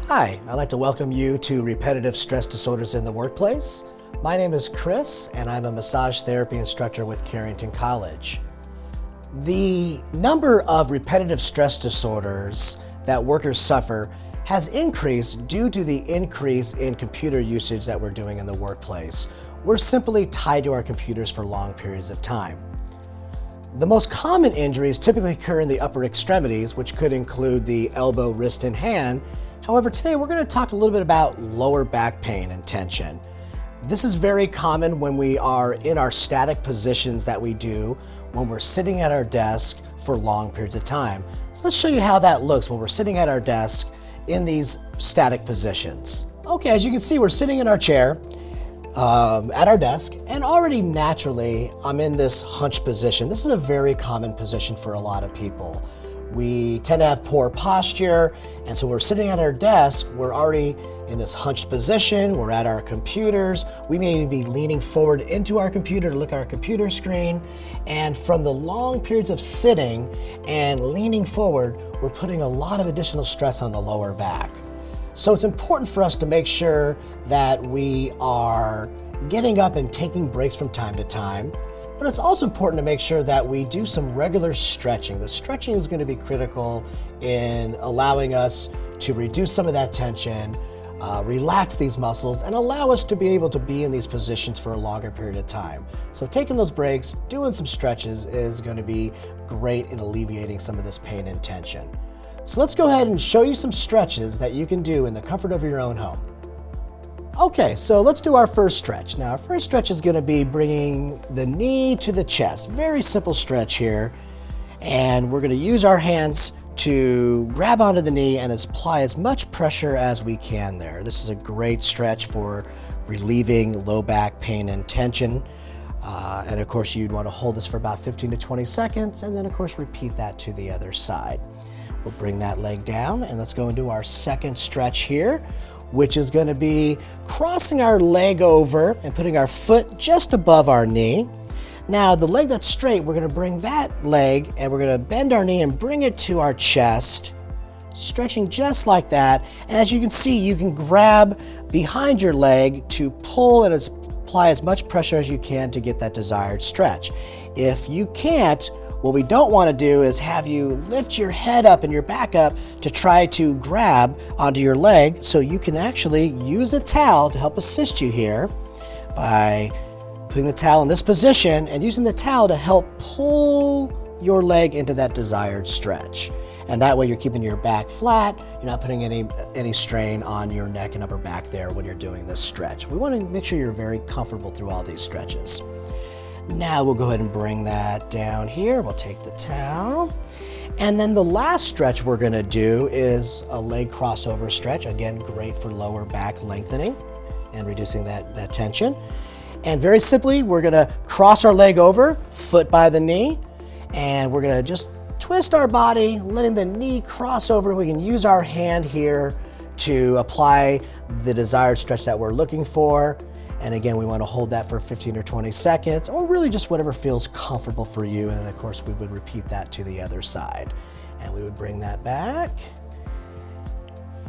Hi, I'd like to welcome you to Repetitive Stress Disorders in the Workplace. My name is Chris, and I'm a massage therapy instructor with Carrington College. The number of repetitive stress disorders that workers suffer has increased due to the increase in computer usage that we're doing in the workplace. We're simply tied to our computers for long periods of time. The most common injuries typically occur in the upper extremities, which could include the elbow, wrist, and hand. However, today we're going to talk a little bit about lower back pain and tension. This is very common when we are in our static positions that we do when we're sitting at our desk for long periods of time. So let's show you how that looks when we're sitting at our desk in these static positions. Okay, as you can see, we're sitting in our chair at our desk, and already naturally I'm in this hunched position. This is a very common position for a lot of people. We tend to have poor posture, and so we're sitting at our desk, we're already in this hunched position, we're at our computers, we may be leaning forward into our computer to look at our computer screen, and from the long periods of sitting and leaning forward, we're putting a lot of additional stress on the lower back. So it's important for us to make sure that we are getting up and taking breaks from time to time. But it's also important to make sure that we do some regular stretching. The stretching is going to be critical in allowing us to reduce some of that tension, relax these muscles, and allow us to be able to be in these positions for a longer period of time. So taking those breaks, doing some stretches is going to be great in alleviating some of this pain and tension. So let's go ahead and show you some stretches that you can do in the comfort of your own home. Okay, so let's do our first stretch. Now, our first stretch is going to be bringing the knee to the chest. Very simple stretch here. And we're going to use our hands to grab onto the knee and apply as much pressure as we can there. This is a great stretch for relieving low back pain and tension. And of course, you'd want to hold this for about 15 to 20 seconds, and then of course, repeat that to the other side. We'll bring that leg down, and let's go into our second stretch here, which is going to be crossing our leg over and putting our foot just above our knee. Now, the leg that's straight, we're going to bring that leg and we're going to bend our knee and bring it to our chest, stretching just like that. And as you can see, you can grab behind your leg to pull and apply as much pressure as you can to get that desired stretch. If you can't, what we don't want to do is have you lift your head up and your back up to try to grab onto your leg, so you can actually use a towel to help assist you here by putting the towel in this position and using the towel to help pull your leg into that desired stretch. And that way you're keeping your back flat, you're not putting any strain on your neck and upper back there when you're doing this stretch. We want to make sure you're very comfortable through all these stretches. Now we'll go ahead and bring that down here. We'll take the towel. And then the last stretch we're going to do is a leg crossover stretch. Again, great for lower back lengthening and reducing that tension. And very simply, we're going to cross our leg over, foot by the knee, and we're going to just twist our body, letting the knee cross over. We can use our hand here to apply the desired stretch that we're looking for. And again, we want to hold that for 15 or 20 seconds, or really just whatever feels comfortable for you. And then of course, we would repeat that to the other side. And we would bring that back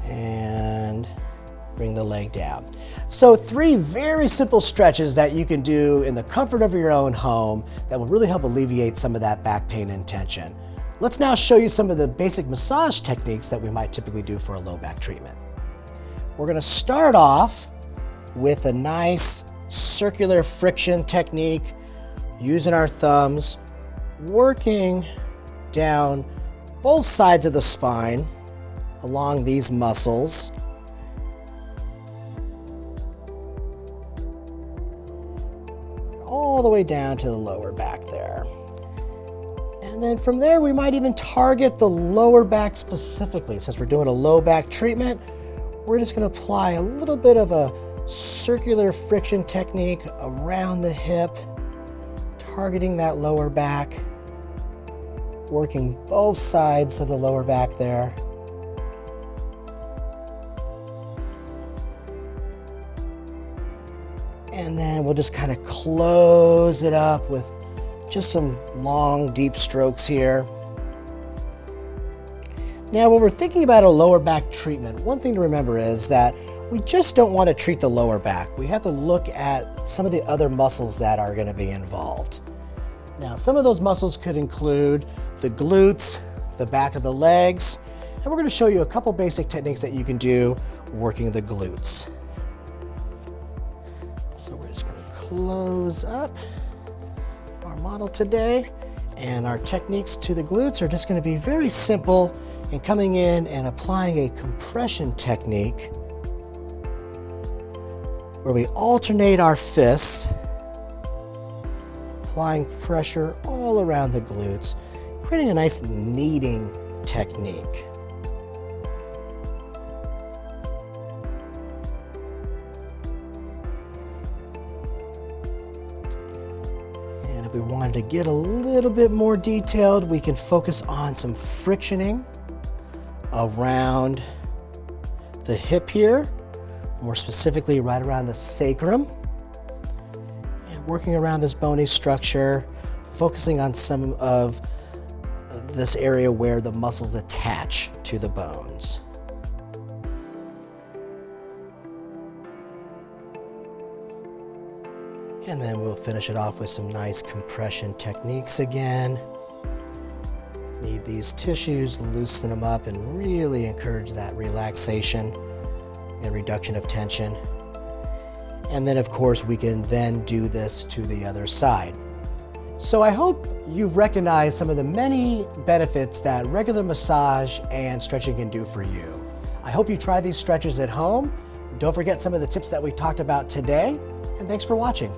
and bring the leg down. So 3 very simple stretches that you can do in the comfort of your own home that will really help alleviate some of that back pain and tension. Let's now show you some of the basic massage techniques that we might typically do for a low back treatment. We're going to start off with a nice circular friction technique, using our thumbs, working down both sides of the spine along these muscles. All the way down to the lower back there. And then from there, we might even target the lower back specifically. Since we're doing a low back treatment, we're just going to apply a little bit of a circular friction technique around the hip, targeting that lower back, working both sides of the lower back there. And then we'll just kind of close it up with just some long, deep strokes here. Now, when we're thinking about a lower back treatment, one thing to remember is that we just don't want to treat the lower back. We have to look at some of the other muscles that are going to be involved. Now, some of those muscles could include the glutes, the back of the legs, and we're going to show you a couple basic techniques that you can do working the glutes. So we're just going to close up our model today, and our techniques to the glutes are just going to be very simple in coming in and applying a compression technique where we alternate our fists, applying pressure all around the glutes, creating a nice kneading technique. And if we wanted to get a little bit more detailed, we can focus on some frictioning around the hip here, more specifically right around the sacrum, and working around this bony structure, focusing on some of this area where the muscles attach to the bones. And then we'll finish it off with some nice compression techniques again. Knead these tissues, loosen them up, and really encourage that relaxation and reduction of tension. And then of course we can then do this to the other side. So I hope you've recognized some of the many benefits that regular massage and stretching can do for you. I hope you try these stretches at home. Don't forget some of the tips that we talked about today, and thanks for watching.